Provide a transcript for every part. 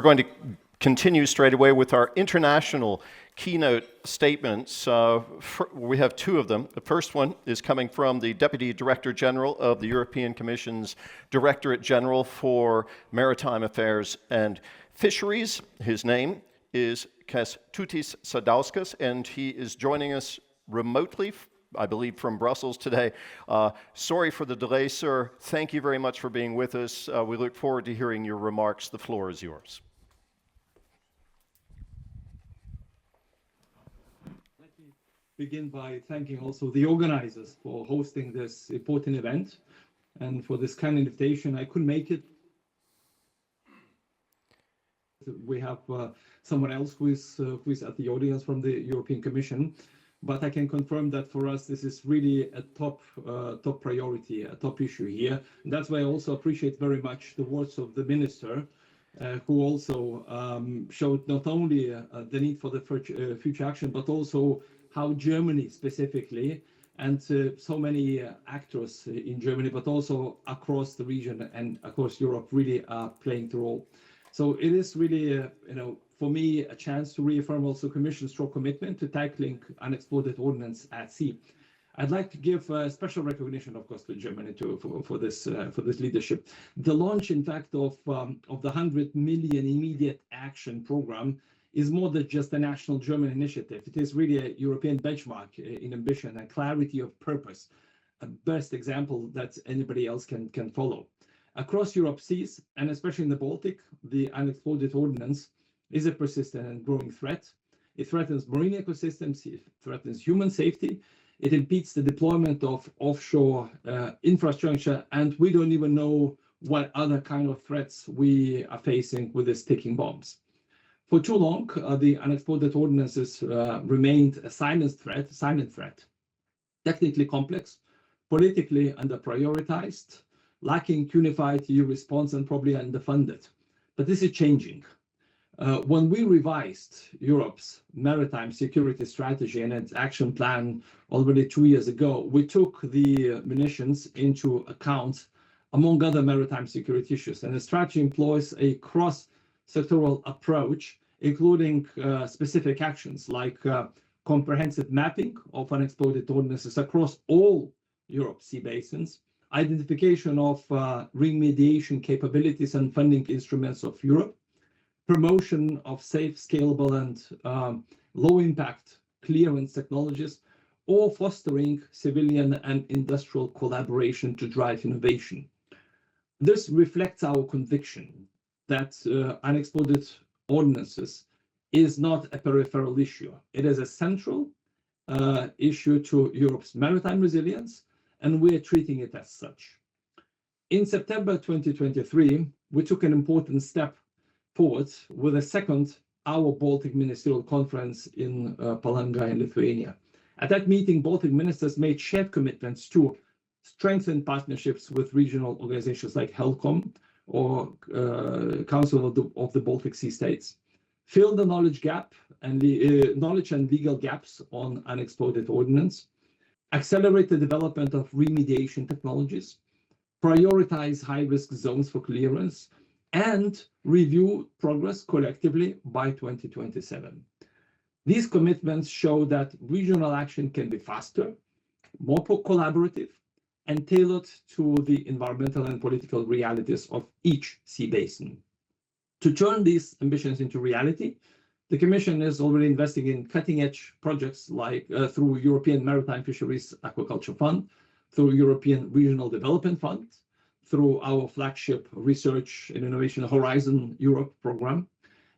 We're going to continue straight away with our international keynote statements. We have two of them. The first one is coming from the Deputy Director General of the European Commission's Directorate General for Maritime Affairs and Fisheries. His name is Kęstutis Sadauskas, and he is joining us remotely, I believe, from Brussels today. Sorry for the delay, sir. Thank you very much for being with us. We look forward to hearing your remarks. The floor is yours. Let me begin by thanking also the organizers for hosting this important event and for this kind invitation. I couldn't make it. We have someone else who is at the audience from the European Commission. But I can confirm that for us, this is really a top priority, a top issue here. And that's why I also appreciate very much the words of the minister, who also showed not only the need for the future action, but also how Germany specifically and so many actors in Germany, but also across the region and across Europe really are playing the role. So it is really, for me, a chance to reaffirm also Commission's strong commitment to tackling unexploded ordnance at sea. I'd like to give special recognition, of course, to Germany for this leadership. The launch, in fact, of the 100 million immediate action program is more than just a national German initiative. It is really a European benchmark in ambition and clarity of purpose, a best example that anybody else can follow. Across Europe's seas, and especially in the Baltic, the unexploded ordnance is a persistent and growing threat. It threatens marine ecosystems, it threatens human safety, it impedes the deployment of offshore infrastructure, and we don't even know what other kind of threats we are facing with these ticking bombs. For too long, the unexploded ordnance has remained a silent threat, technically complex, politically under-prioritized, lacking unified EU response and probably underfunded. But this is changing. When we revised Europe's maritime security strategy and its action plan already 2 years ago, we took the munitions into account among other maritime security issues. And the strategy employs a cross-sectoral approach, including specific actions like comprehensive mapping of unexploded ordnances across all Europe's sea basins, identification of remediation capabilities and funding instruments of Europe, promotion of safe, scalable, and low-impact clearance technologies, or fostering civilian and industrial collaboration to drive innovation. This reflects our conviction that unexploded ordnances is not a peripheral issue. It is a central issue to Europe's maritime resilience, and we are treating it as such. In September 2023, we took an important step forward with a second Our Baltic Ministerial Conference in Palanga in Lithuania. At that meeting, Baltic ministers made shared commitments to strengthen partnerships with regional organizations like HELCOM or Council of the Baltic Sea States, fill the knowledge gap and the knowledge and legal gaps on unexploded ordnance, accelerate the development of remediation technologies, prioritize high-risk zones for clearance, and review progress collectively by 2027. These commitments show that regional action can be faster, more collaborative, and tailored to the environmental and political realities of each sea basin. To turn these ambitions into reality, the Commission is already investing in cutting-edge projects like through European Maritime Fisheries Aquaculture Fund, through European Regional Development Fund, through our flagship Research and Innovation Horizon Europe program.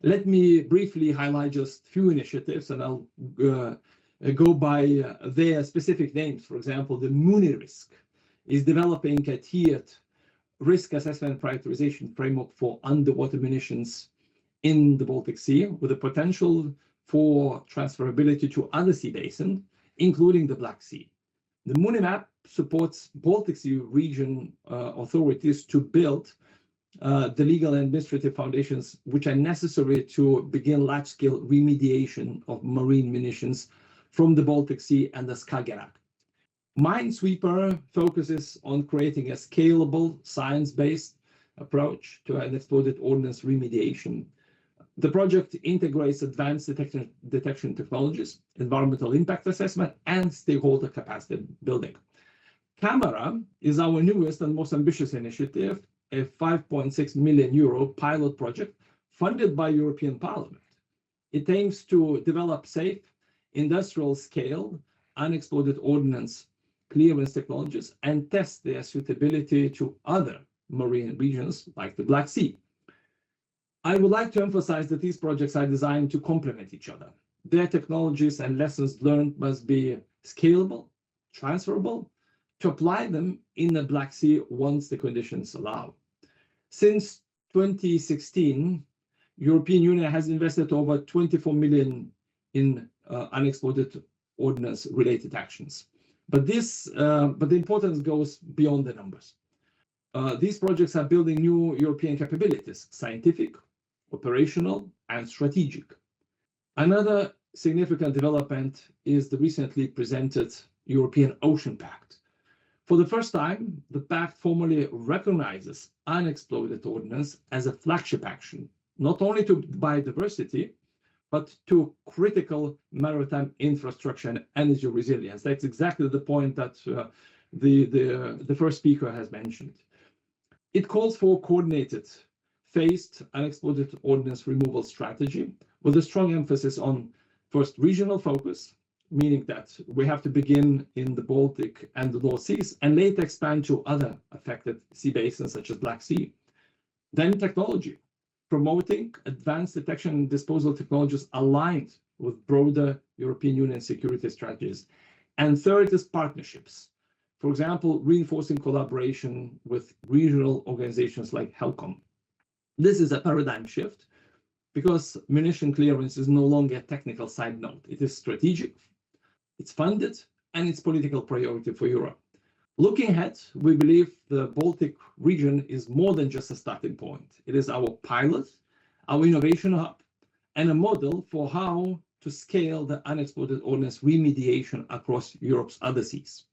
Let me briefly highlight just a few initiatives, and I'll go by their specific names. For example, the MuniRisk is developing a tiered risk assessment prioritization framework for underwater munitions in the Baltic Sea, with the potential for transferability to other sea basins, including the Black Sea. The MuniMap supports Baltic Sea region authorities to build the legal and administrative foundations which are necessary to begin large-scale remediation of marine munitions from the Baltic Sea and the Skagerrak. Minesweeper focuses on creating a scalable, science-based approach to unexploded ordnance remediation. The project integrates advanced detection technologies, environmental impact assessment, and stakeholder capacity building. CAMERA is our newest and most ambitious initiative, a 5.6 million euro pilot project funded by European Parliament. It aims to develop safe, industrial-scale, unexploded ordnance clearance technologies and test their suitability to other marine regions like the Black Sea. I would like to emphasize that these projects are designed to complement each other. Their technologies and lessons learned must be scalable, transferable, to apply them in the Black Sea once the conditions allow. Since 2016, European Union has invested over 24 million in unexploded ordnance-related actions. But the importance goes beyond the numbers. These projects are building new European capabilities, scientific, operational, and strategic. Another significant development is the recently presented European Ocean Pact. For the first time, the pact formally recognizes unexploded ordnance as a flagship action, not only to biodiversity, but to critical maritime infrastructure and energy resilience. That's exactly the point that the first speaker has mentioned. It calls for coordinated, phased unexploded ordnance removal strategy with a strong emphasis on first regional focus, meaning that we have to begin in the Baltic and the North Seas and later expand to other affected sea basins such as Black Sea. Then technology, promoting advanced detection and disposal technologies aligned with broader European Union security strategies. And third is partnerships. For example, reinforcing collaboration with regional organizations like HELCOM. This is a paradigm shift because munition clearance is no longer a technical side note. It is strategic, it's funded, and it's political priority for Europe. Looking ahead, we believe the Baltic region is more than just a starting point. It is our pilot, our innovation hub, and a model for how to scale the unexploded ordnance remediation across Europe's other seas.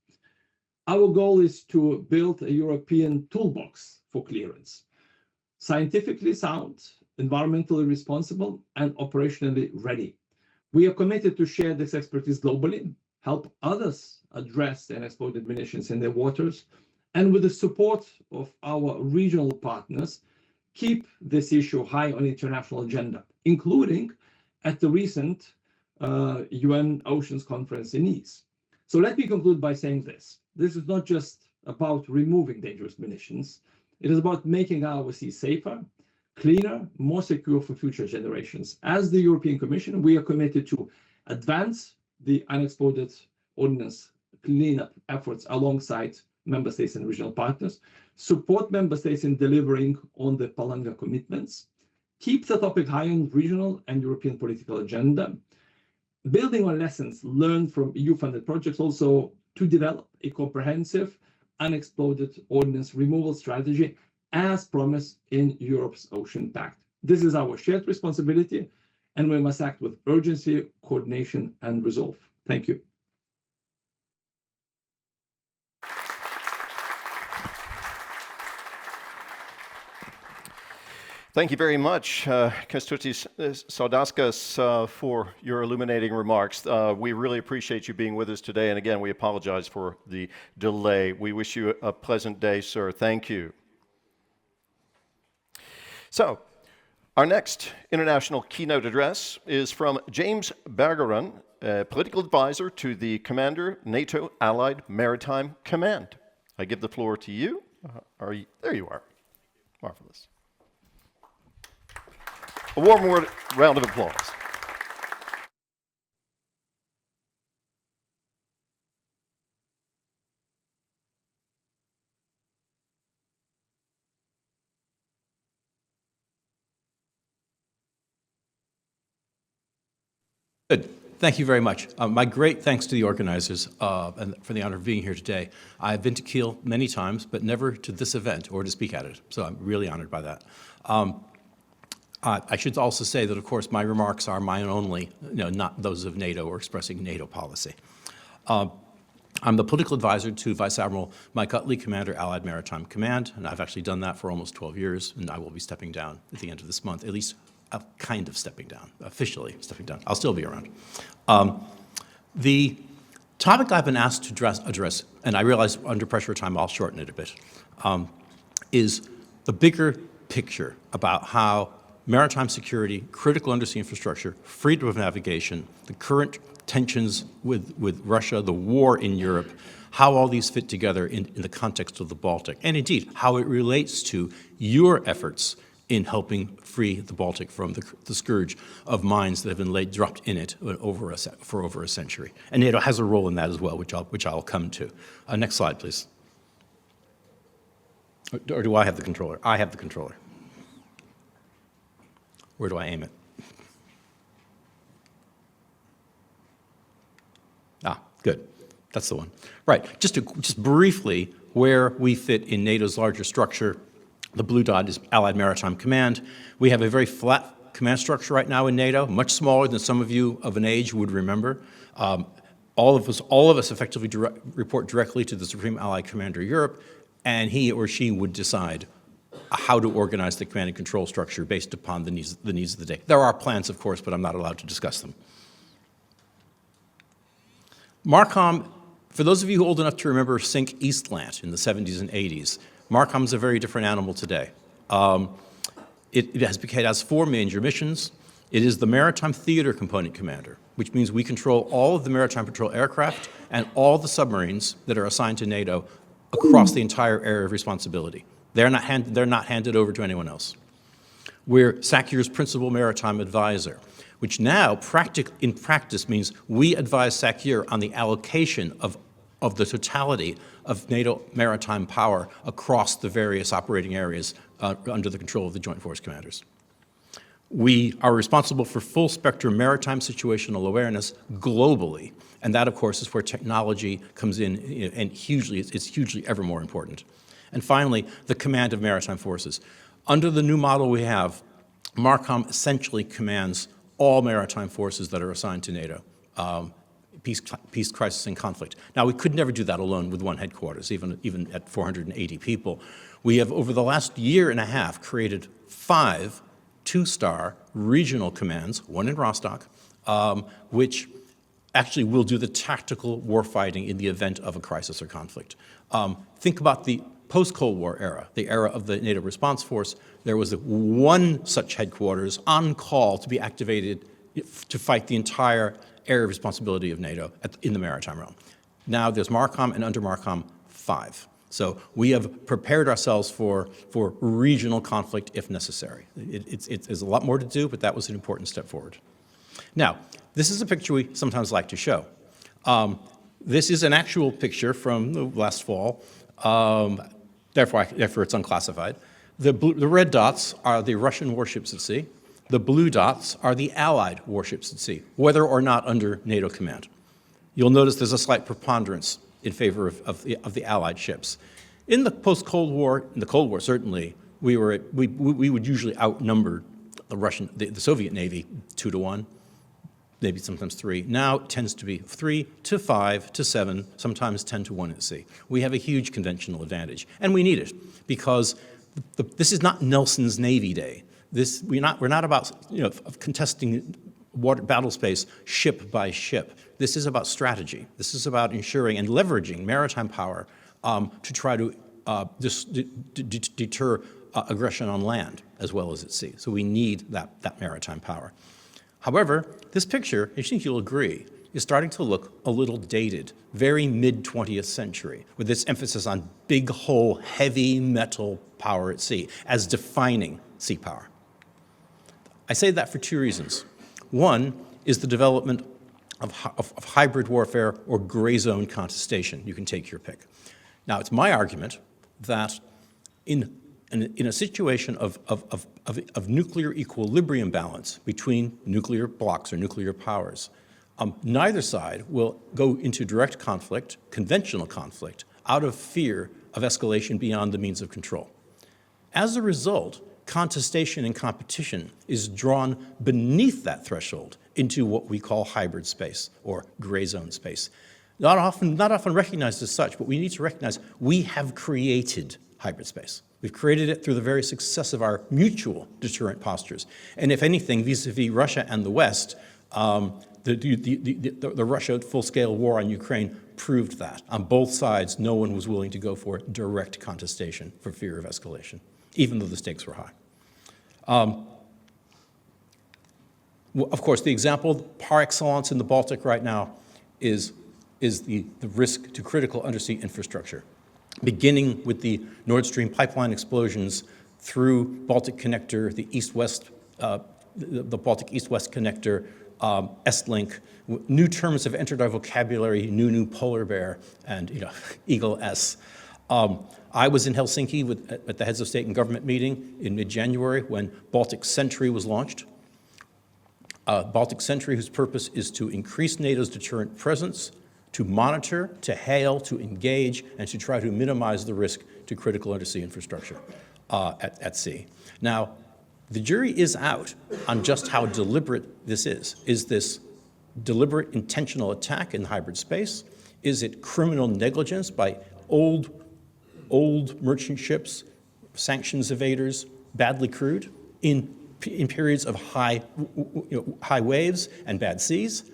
Our goal is to build a European toolbox for clearance, scientifically sound, environmentally responsible, and operationally ready. We are committed to share this expertise globally, help others address the unexploded munitions in their waters, and with the support of our regional partners, keep this issue high on the international agenda, including at the recent UN Oceans Conference in Nice. So let me conclude by saying this. This is not just about removing dangerous munitions. It is about making our seas safer, cleaner, more secure for future generations. As the European Commission, we are committed to advance the unexploded ordnance cleanup efforts alongside member states and regional partners, support member states in delivering on the Palanga commitments, keep the topic high on regional and European political agenda, building on lessons learned from EU-funded projects, also to develop a comprehensive unexploded ordnance removal strategy as promised in Europe's Ocean Pact. This is our shared responsibility, and we must act with urgency, coordination, and resolve. Thank you. Thank you very much, Kęstutis Sadauskas, for your illuminating remarks. We really appreciate you being with us today, and again, we apologize for the delay. We wish you a pleasant day, sir. Thank you. So, our next international keynote address is from James Bergeron, political advisor to the Commander, NATO Allied Maritime Command. I give the floor to you. There you are. Marvelous. A warm round of applause. Good. Thank you very much. My great thanks to the organizers and for the honor of being here today. I've been to Kiel many times, but never to this event or to speak at it. So I'm really honored by that. I should also say that, of course, my remarks are mine only, not those of NATO or expressing NATO policy. I'm the political advisor to Vice Admiral Mike Utley, Commander, Allied Maritime Command, and I've actually done that for almost 12 years, and I will be stepping down at the end of this month, at least kind of stepping down, officially stepping down. I'll still be around. The topic I've been asked to address, and I realize under pressure of time I'll shorten it a bit, is the bigger picture about how maritime security, critical undersea infrastructure, freedom of navigation, the current tensions with Russia, the war in Europe, how all these fit together in the context of the Baltic, and indeed how it relates to your efforts in helping free the Baltic from the scourge of mines that have been dropped in it for over a century. And NATO has a role in that as well, which I'll come to. Next slide, please. Or do I have the controller? I have the controller. Where do I aim it? Ah, good. That's the one. Right. Just briefly, where we fit in NATO's larger structure. The blue dot is Allied Maritime Command. We have a very flat command structure right now in NATO, much smaller than some of you of an age would remember. All of us effectively report directly to the Supreme Allied Commander Europe, and he or she would decide how to organize the command and control structure based upon the needs of the day. There are plans, of course, but I'm not allowed to discuss them. MARCOM, for those of you old enough to remember Sink Eastland in the 70s and 80s, MARCOM is a very different animal today. It has 4 major missions. It is the Maritime Theater Component Commander, which means we control all of the maritime patrol aircraft and all the submarines that are assigned to NATO across the entire area of responsibility. They're not handed over to anyone else. We're SACEUR's principal maritime advisor, which now in practice means we advise SACEUR on the allocation of the totality of NATO maritime power across the various operating areas under the control of the Joint Force Commanders. We are responsible for full spectrum maritime situational awareness globally, and that, of course, is where technology comes in, and it's hugely ever more important. And finally, the command of maritime forces. Under the new model we have, MARCOM essentially commands all maritime forces that are assigned to NATO, peace, crisis, and conflict. Now, we could never do that alone with one headquarters, even at 480 people. We have, over the last year and a half, created 5 2-star regional commands, one in Rostock, which actually will do the tactical warfighting in the event of a crisis or conflict. Think about the post-Cold War era, the era of the NATO response force. There was one such headquarters on call to be activated to fight the entire area of responsibility of NATO in the maritime realm. Now there's MARCOM, and under MARCOM, 5. So we have prepared ourselves for regional conflict if necessary. There's a lot more to do, but that was an important step forward. Now, this is a picture we sometimes like to show. This is an actual picture from the last fall. Therefore it's unclassified. The red dots are the Russian warships at sea. The blue dots are the Allied warships at sea, whether or not under NATO command. You'll notice there's a slight preponderance in favor of the Allied ships. In the post-Cold War, in the Cold War certainly, we would usually outnumber the Soviet Navy 2 to 1, maybe sometimes 3. Now it tends to be 3 to 5 to 7, sometimes 10 to 1 at sea. We have a huge conventional advantage, and we need it because this is not Nelson's Navy Day. We're not about contesting battle space ship by ship. This is about strategy. This is about ensuring and leveraging maritime power to try to deter aggression on land as well as at sea. So we need that maritime power. However, this picture, I think you'll agree, is starting to look a little dated, very mid-20th century, with this emphasis on big hull, heavy metal power at sea as defining sea power. I say that for 2 reasons. One is the development of hybrid warfare or gray zone contestation. You can take your pick. Now, it's my argument that in a situation of nuclear equilibrium balance between nuclear blocks or nuclear powers, neither side will go into direct conflict, conventional conflict, out of fear of escalation beyond the means of control. As a result, contestation and competition is drawn beneath that threshold into what we call hybrid space or gray zone space. Not often recognized as such, but we need to recognize we have created hybrid space. We've created it through the very success of our mutual deterrent postures. And if anything, vis-a-vis Russia and the West, the Russia full-scale war on Ukraine proved that. On both sides, no one was willing to go for direct contestation for fear of escalation, even though the stakes were high. Of course, the example par excellence in the Baltic right now is the risk to critical undersea infrastructure, beginning with the Nord Stream pipeline explosions through Baltic Connector, the east-west, the Baltic east-west connector, S-Link. New terms have entered our vocabulary, new polar bear, and Eagle S. I was in Helsinki at the heads of state and government meeting in mid-January when Baltic Sentry was launched. Baltic Sentry, whose purpose is to increase NATO's deterrent presence, to monitor, to hail, to engage, and to try to minimize the risk to critical undersea infrastructure at sea. Now, the jury is out on just how deliberate this is. Is this deliberate intentional attack in hybrid space? Is it criminal negligence by old merchant ships, sanctions evaders, badly crewed in periods of high waves and bad seas?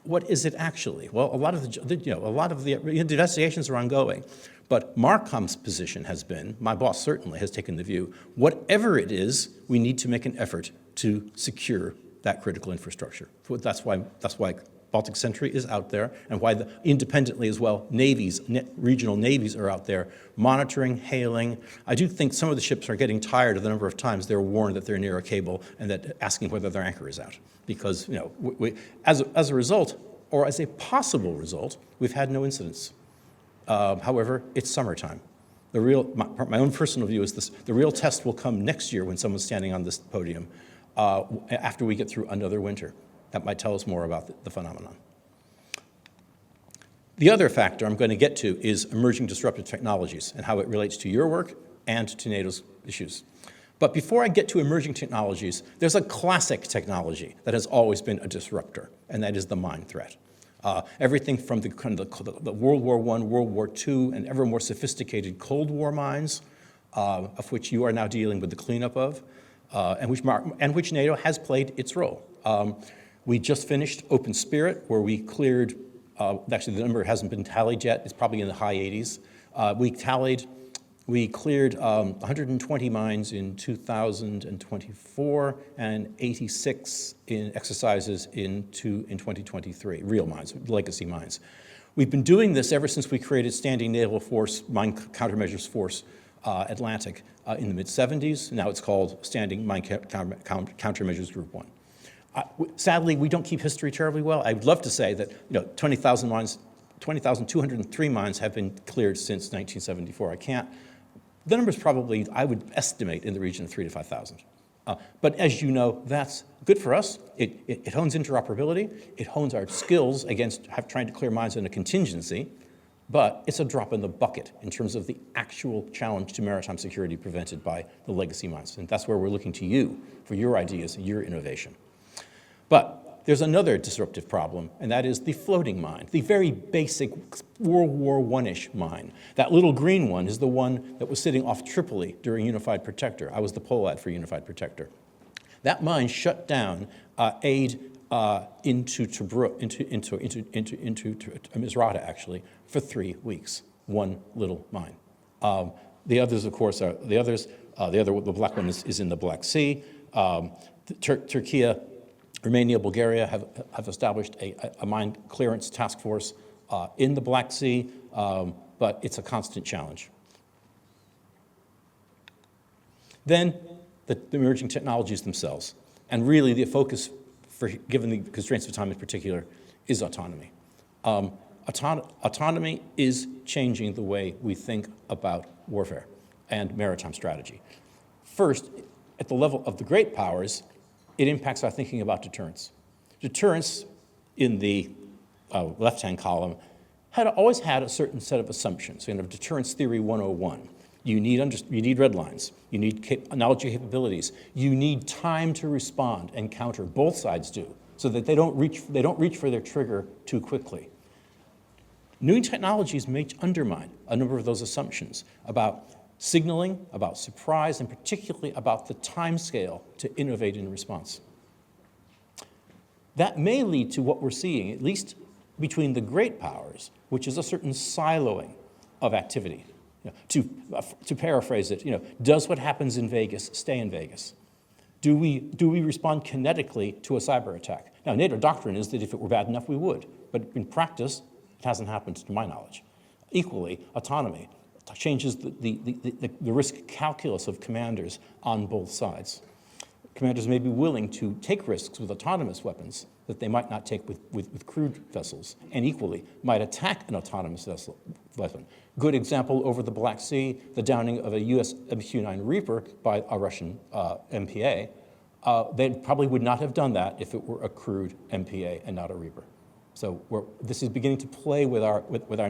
What is it actually? Well, a lot of the investigations are ongoing, but Marcom's position has been, my boss certainly has taken the view, whatever it is, we need to make an effort to secure that critical infrastructure. So that's why Baltic Sentry is out there, and why independently as well, regional navies are out there monitoring, hailing. I do think some of the ships are getting tired of the number of times they're warned that they're near a cable and that asking whether their anchor is out. Because as a result, or as a possible result, we've had no incidents. However, it's summertime. My own personal view is this: the real test will come next year when someone's standing on this podium after we get through another winter. That might tell us more about the phenomenon. The other factor I'm going to get to is emerging disruptive technologies and how it relates to your work and to NATO's issues. But before I get to emerging technologies, there's a classic technology that has always been a disruptor, and that is the mine threat. Everything from the World War I, World War II, and ever more sophisticated Cold War mines, of which you are now dealing with the cleanup of, and which NATO has played its role. We just finished Open Spirit, where we cleared, actually the number hasn't been tallied yet, it's probably in the high 80s. We cleared 120 mines in 2024 and 86 in exercises in 2023, real mines, legacy mines. We've been doing this ever since we created Standing Naval Force, Mine Countermeasures Force Atlantic in the mid-70s. Now it's called Standing Mine Countermeasures Group 1. Sadly, we don't keep history terribly well. I'd love to say that 20,203 mines have been cleared since 1974. I can't. The number's probably, I would estimate, in the region of 3,000 to 5,000. But as you know, that's good for us. It hones interoperability. It hones our skills against trying to clear mines in a contingency. But it's a drop in the bucket in terms of the actual challenge to maritime security prevented by the legacy mines. And that's where we're looking to you for your ideas and your innovation. But there's another disruptive problem, and that is the floating mine, the very basic World War I-ish mine. That little green one is the one that was sitting off Tripoli during Unified Protector. I was the POLAD for Unified Protector. That mine shut down aid into Tobruk, into Misrata, actually, for 3 weeks. One little mine. The others, of course, are the others. The black one is in the Black Sea. Turkey, Romania, Bulgaria have established a mine clearance task force in the Black Sea, but it's a constant challenge. Then the emerging technologies themselves, and really the focus, given the constraints of time in particular, is autonomy. Autonomy is changing the way we think about warfare and maritime strategy. First, at the level of the great powers, it impacts our thinking about deterrence. Deterrence, in the left-hand column, had always had a certain set of assumptions. Deterrence theory 101. You need red lines. You need knowledge and capabilities. You need time to respond and counter. Both sides do, so that they don't reach for their trigger too quickly. New technologies may undermine a number of those assumptions about signaling, about surprise, and particularly about the time scale to innovate in response. That may lead to what we're seeing, at least between the great powers, which is a certain siloing of activity. To paraphrase it, does what happens in Vegas stay in Vegas? Do we respond kinetically to a cyber attack? Now, NATO doctrine is that if it were bad enough, we would. But in practice, it hasn't happened to my knowledge. Equally, autonomy changes the risk calculus of commanders on both sides. Commanders may be willing to take risks with autonomous weapons that they might not take with crewed vessels, and equally might attack an autonomous weapon. Good example over the Black Sea, the downing of a US MQ-9 Reaper by a Russian MPA. They probably would not have done that if it were a crewed MPA and not a Reaper. So this is beginning to play with our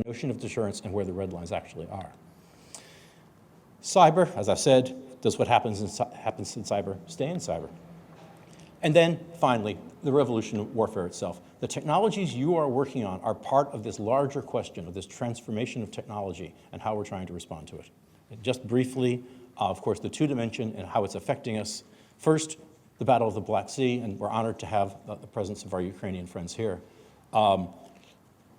notion of deterrence and where the red lines actually are. Cyber, as I said, does what happens in cyber stay in cyber? And then, finally, the revolution of warfare itself. The technologies you are working on are part of this larger question of this transformation of technology and how we're trying to respond to it. And just briefly, of course, the two-dimension and how it's affecting us. First, the Battle of the Black Sea, and we're honored to have the presence of our Ukrainian friends here.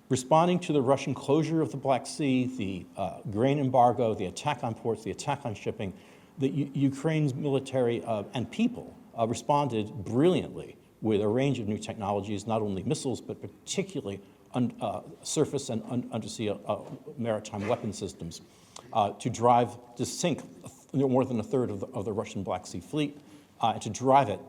Responding to the Russian closure of the Black Sea, the grain embargo, the attack on ports, the attack on shipping, Ukraine's military and people responded brilliantly with a range of new technologies, not only missiles, but particularly surface and undersea maritime weapon systems to sink more than a third of the Russian Black Sea fleet, and to drive it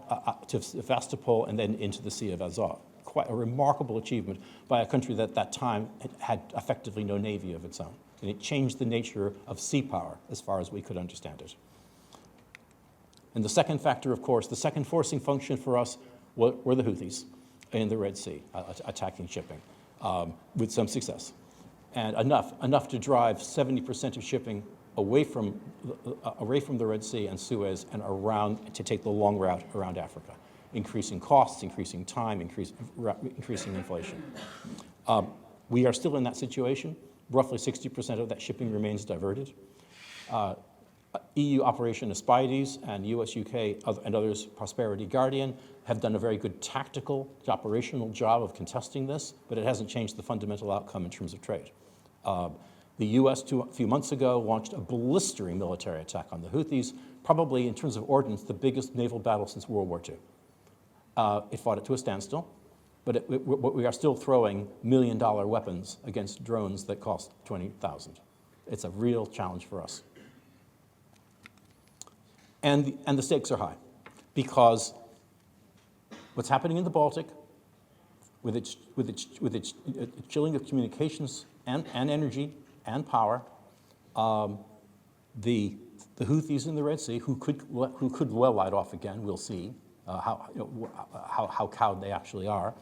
to Sevastopol and then into the Sea of Azov. Quite a remarkable achievement by a country that at that time had effectively no navy of its own. And it changed the nature of sea power as far as we could understand it. And the second factor, of course, the second forcing function for us were the Houthis in the Red Sea, attacking shipping with some success. And enough to drive 70% of shipping away from the Red Sea and Suez and around to take the long route around Africa, increasing costs, increasing time, increasing inflation. We are still in that situation. Roughly 60% of that shipping remains diverted. EU Operation Aspides and US, UK, and others, Prosperity Guardian, have done a very good tactical, operational job of contesting this, but it hasn't changed the fundamental outcome in terms of trade. The US, a few months ago, launched a blistering military attack on the Houthis, probably in terms of ordnance, the biggest naval battle since World War II. It fought it to a standstill, but we are still throwing $1 million weapons against drones that cost $20,000. It's a real challenge for us. And the stakes are high, because what's happening in the Baltic, with its chilling of communications and energy and power, the Houthis in the Red Sea, who could well light off again, we'll see how cowed they actually are,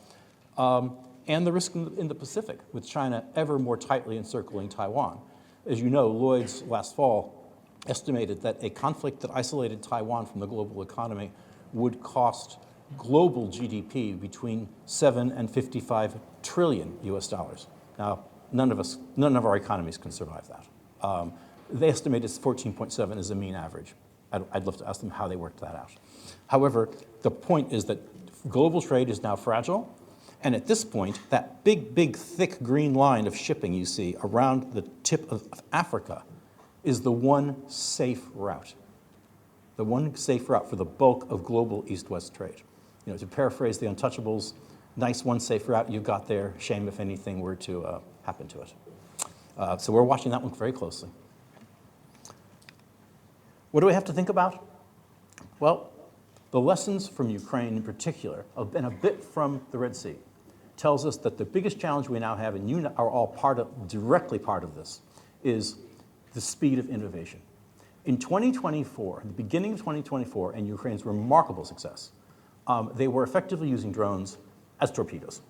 and the risk in the Pacific, with China ever more tightly encircling Taiwan. As you know, Lloyd's last fall estimated that a conflict that isolated Taiwan from the global economy would cost global GDP between 7 and 55 trillion US dollars. Now, none of our economies can survive that. They estimate it's 14.7 as a mean average. I'd love to ask them how they worked that out. However, the point is that global trade is now fragile, and at this point, that big, thick green line of shipping you see around the tip of Africa is the one safe route. The one safe route for the bulk of global east-west trade. To paraphrase the Untouchables, nice one safe route you got there, shame if anything were to happen to it. So we're watching that one very closely. What do we have to think about? Well, the lessons from Ukraine in particular, and a bit from the Red Sea, tells us that the biggest challenge we now have, and you are all directly part of this, is the speed of innovation. In 2024, the beginning of 2024, and Ukraine's remarkable success, they were effectively using drones as torpedoes,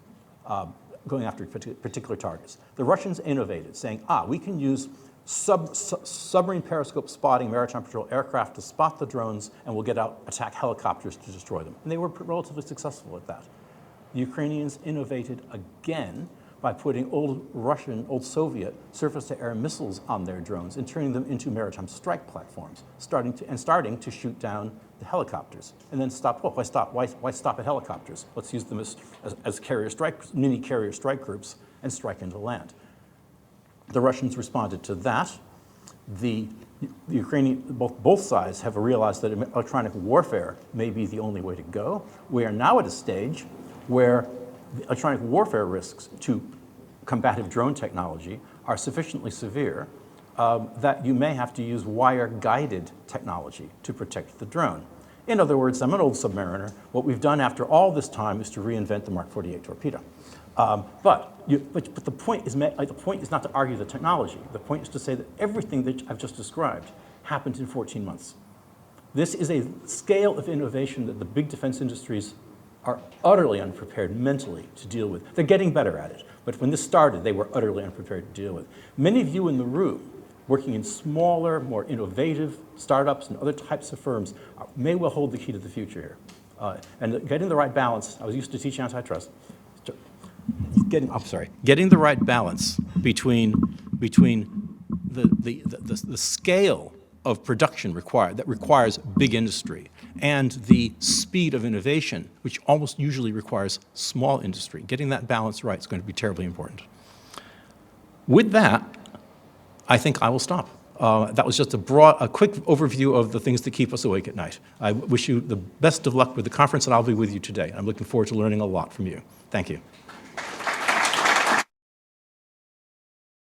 going after particular targets. The Russians innovated, saying, we can use submarine periscope spotting maritime patrol aircraft to spot the drones, and we'll get out, attack helicopters to destroy them. And they were relatively successful at that. The Ukrainians innovated again by putting old Russian, old Soviet surface-to-air missiles on their drones and turning them into maritime strike platforms, starting to shoot down the helicopters, and then stop. Well, why stop at helicopters? Let's use them as carrier strike, mini carrier strike groups and strike into land. The Russians responded to that. The Ukrainian, both sides have realized that electronic warfare may be the only way to go. We are now at a stage where the electronic warfare risks to combative drone technology are sufficiently severe that you may have to use wire-guided technology to protect the drone. In other words, I'm an old submariner. What we've done after all this time is to reinvent the Mark 48 torpedo. But the point is not to argue the technology. The point is to say that everything that I've just described happened in 14 months. This is a scale of innovation that the big defense industries are utterly unprepared mentally to deal with. They're getting better at it, but when this started, they were utterly unprepared to deal with. Many of you in the room, working in smaller, more innovative startups and other types of firms, may well hold the key to the future here. And getting the right balance, I was used to teach antitrust. Getting the right balance between the scale of production that requires big industry and the speed of innovation, which almost usually requires small industry. Getting that balance right is going to be terribly important. With that, I think I will stop. That was just a quick overview of the things that keep us awake at night. I wish you the best of luck with the conference, and I'll be with you today. I'm looking forward to learning a lot from you. Thank you.